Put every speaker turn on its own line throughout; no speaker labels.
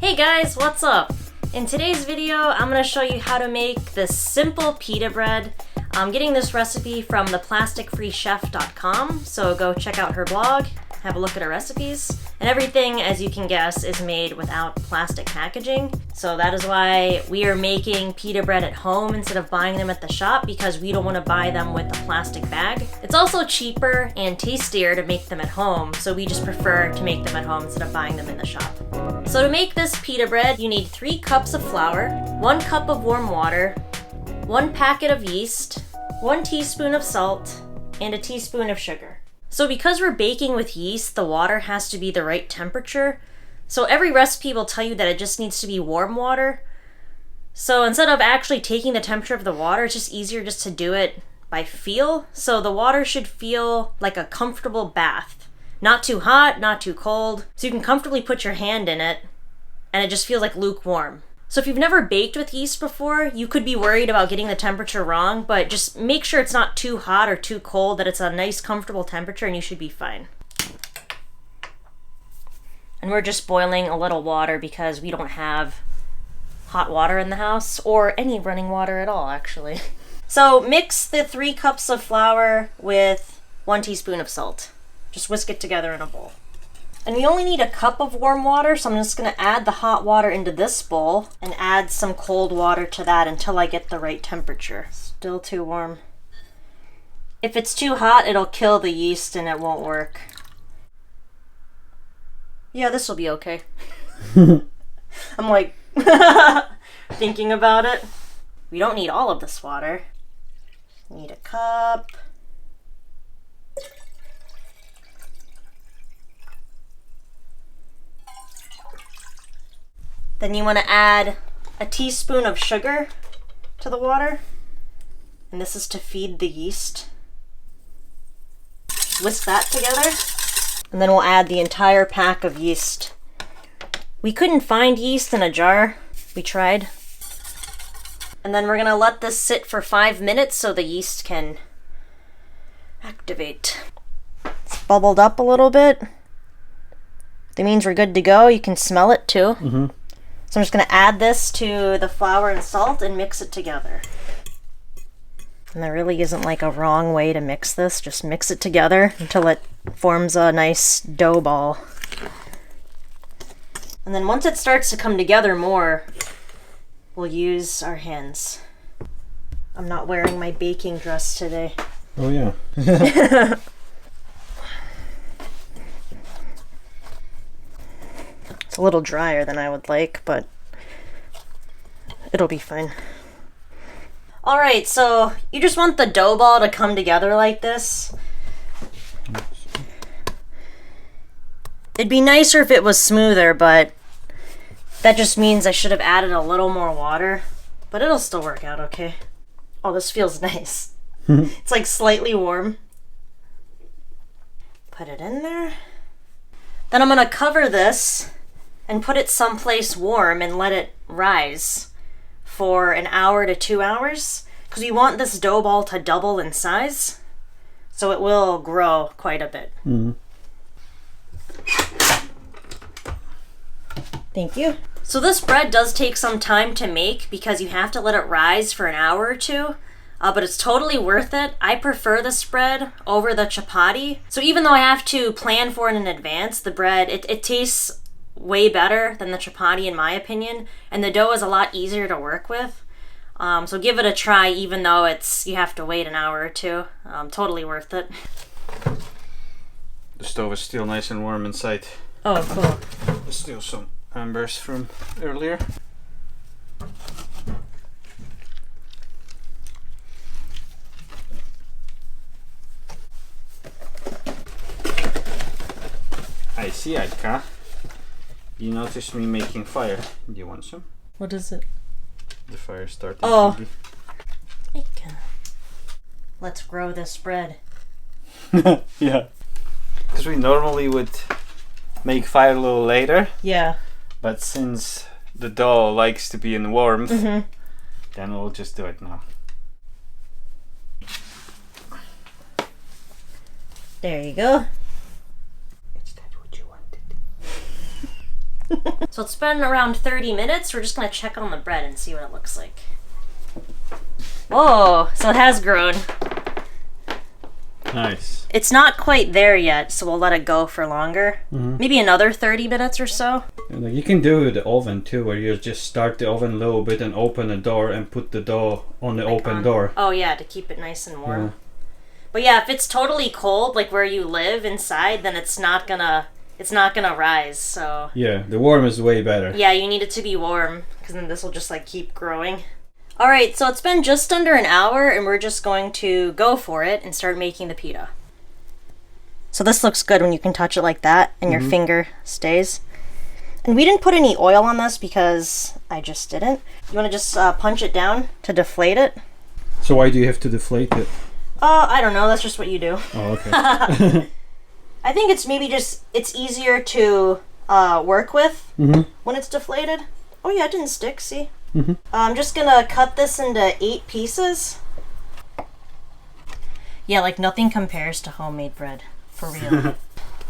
Hey guys, what's up? In today's video, I'm going to show you how to make this simple pita bread. I'm getting this recipe from theplasticfreechef.com, so go check out her blog, have a look at her recipes. And everything, as you can guess, is made without plastic packaging. So that is why we are making pita bread at home instead of buying them at the shop, because we don't want to buy them with a plastic bag. It's also cheaper and tastier to make them at home, so we just prefer to make them at home instead of buying them in the shop. So to make this pita bread, you need 3 cups of flour, 1 cup of warm water, 1 packet of yeast, 1 teaspoon of salt, and a teaspoon of sugar. So because we're baking with yeast, the water has to be the right temperature. So every recipe will tell you that it just needs to be warm water. So instead of actually taking the temperature of the water, it's just easier just to do it by feel. So the water should feel like a comfortable bath. Not too hot, not too cold. So you can comfortably put your hand in it and it just feels like lukewarm. So if you've never baked with yeast before, you could be worried about getting the temperature wrong, but just make sure it's not too hot or too cold, that it's a nice comfortable temperature, and you should be fine. And we're just boiling a little water because we don't have hot water in the house, or any running water at all, actually. So mix the 3 cups of flour with 1 teaspoon of salt. Just whisk it together in a bowl. And we only need a cup of warm water, so I'm just going to add the hot water into this bowl and add some cold water to that until I get the right temperature. Still too warm. If it's too hot, it'll kill the yeast and it won't work. Yeah, this will be okay. I'm like thinking about it. We don't need all of this water. Need a cup. Then you want to add a teaspoon of sugar to the water. And this is to feed the yeast. Whisk that together. And then we'll add the entire pack of yeast. We couldn't find yeast in a jar. We tried. And then we're going to let this sit for 5 minutes so the yeast can activate. It's bubbled up a little bit. That means we're good to go. You can smell it too. Mm-hmm. So I'm just going to add this to the flour and salt and mix it together. And there really isn't like a wrong way to mix this. Just mix it together until it forms a nice dough ball. And then once it starts to come together more, we'll use our hands. I'm not wearing my baking dress today.
Oh yeah.
It's a little drier than I would like, but it'll be fine. Alright, so you just want the dough ball to come together like this. It'd be nicer if it was smoother, but that just means I should have added a little more water. But it'll still work out okay. Oh, this feels nice. It's like slightly warm. Put it in there. Then I'm going to cover this and put it someplace warm and let it rise for an hour to 2 hours, because we want this dough ball to double in size, so it will grow quite a bit. Mm-hmm. Thank you. So this bread does take some time to make because you have to let it rise for an hour or 2, but it's totally worth it. I prefer this bread over the chapati. So even though I have to plan for it in advance, the bread, it tastes way better than the chapati in my opinion, and the dough is a lot easier to work with. So give it a try, even though you have to wait an hour or 2. Totally worth it.
The stove is still nice and warm inside.
Oh, cool.
There's still some embers from earlier. I see, Aika. You noticed me making fire. Do you want some?
What is it?
The fire starting.
Oh. Aika. Let's grow this bread.
Yeah. Because we normally would make fire a little later.
Yeah.
But since the dough likes to be in warmth, then we'll just do it now.
There you go.
Is that what you wanted?
So it's been around 30 minutes. We're just gonna check on the bread and see what it looks like. Oh, so it has grown.
Nice.
It's not quite there yet, so we'll let it go for longer. Maybe another 30 minutes or so.
And like you can do it with the oven too, where you just start the oven a little bit and open the door and put the dough on the open door.
Oh yeah, to keep it nice and warm. But yeah, if it's totally cold, like where you live inside, then it's not gonna rise. So
yeah, the warm is way better.
Yeah, you need it to be warm, because then this will just like keep growing. All right, so it's been just under an hour, and we're just going to go for it and start making the pita. So this looks good when you can touch it like that and your finger stays. And we didn't put any oil on this because I just didn't. You want to just punch it down to deflate it?
So why do you have to deflate it?
I don't know. That's just what you do.
Oh, okay.
I think it's maybe just, it's easier to work with when it's deflated. Oh yeah, it didn't stick, see? I'm just gonna cut this into 8 pieces. Yeah, like nothing compares to homemade bread, for real.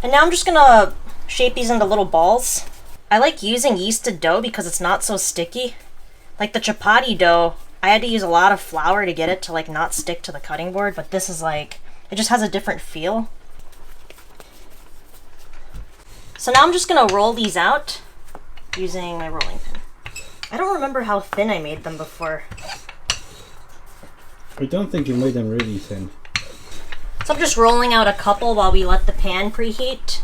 And now I'm just gonna shape these into little balls. I like using yeasted dough because it's not so sticky. Like the chapati dough, I had to use a lot of flour to get it to like not stick to the cutting board, but this is like, it just has a different feel. So now I'm just gonna roll these out using my rolling pin. I don't remember how thin I made them before.
I don't think you made them really thin.
So I'm just rolling out a couple while we let the pan preheat.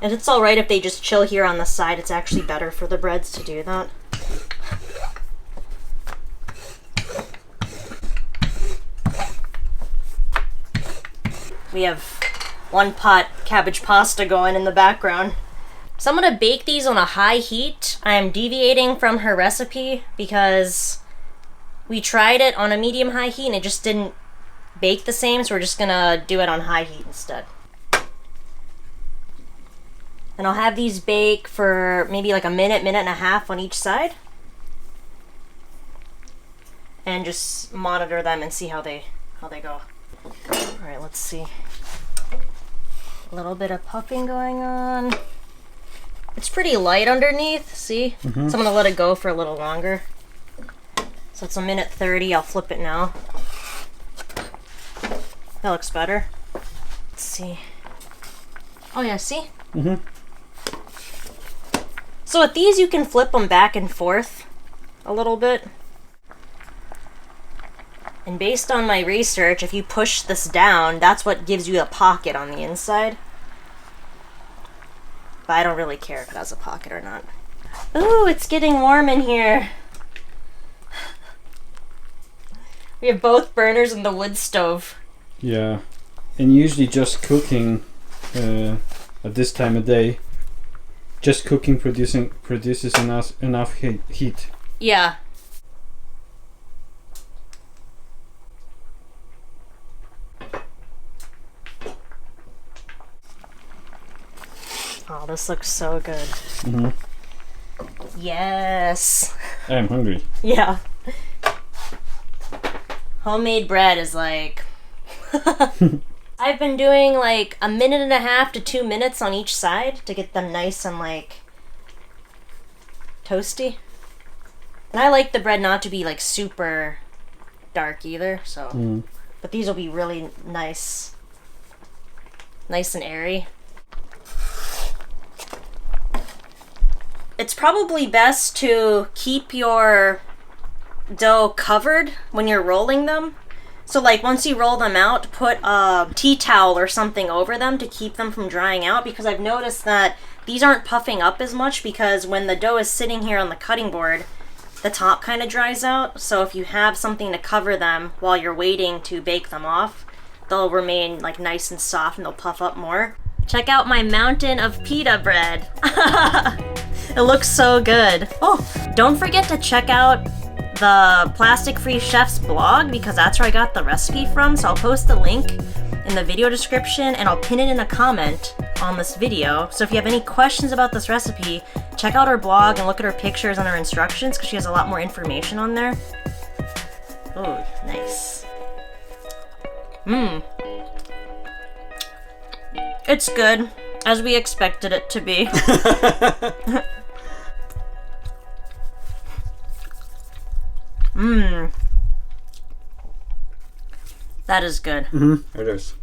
And it's alright if they just chill here on the side. It's actually better for the breads to do that. We have 1 pot cabbage pasta going in the background. So I'm going to bake these on a high heat. I am deviating from her recipe because we tried it on a medium-high heat and it just didn't bake the same, so we're just going to do it on high heat instead. And I'll have these bake for maybe like a minute, minute and a half on each side. And just monitor them and see how they go. Alright, let's see. A little bit of puffing going on. It's pretty light underneath, see? So I'm gonna let it go for a little longer. So it's a minute 30, I'll flip it now. That looks better. Let's see. Oh yeah, see? So with these you can flip them back and forth a little bit. And based on my research, if you push this down, that's what gives you a pocket on the inside. But I don't really care if it has a pocket or not. Ooh, it's getting warm in here. We have both burners and the wood stove.
Yeah. And usually just cooking at this time of day, just cooking produces enough heat.
Yeah. Oh, this looks so good. Yes.
I'm hungry.
Yeah. Homemade bread is like... I've been doing like a minute and a half to 2 minutes on each side to get them nice and like toasty. And I like the bread not to be like super dark either, so... But these will be really nice. Nice and airy. It's probably best to keep your dough covered when you're rolling them. So like once you roll them out, put a tea towel or something over them to keep them from drying out, because I've noticed that these aren't puffing up as much because when the dough is sitting here on the cutting board, the top kind of dries out. So if you have something to cover them while you're waiting to bake them off, they'll remain like nice and soft and they'll puff up more. Check out my mountain of pita bread. It looks so good. Oh, don't forget to check out the Plastic Free Chef's blog because that's where I got the recipe from. So I'll post the link in the video description and I'll pin it in a comment on this video. So if you have any questions about this recipe, check out her blog and look at her pictures and her instructions because she has a lot more information on there. Oh, nice. It's good. As we expected it to be. Mmm. That is good.
It is.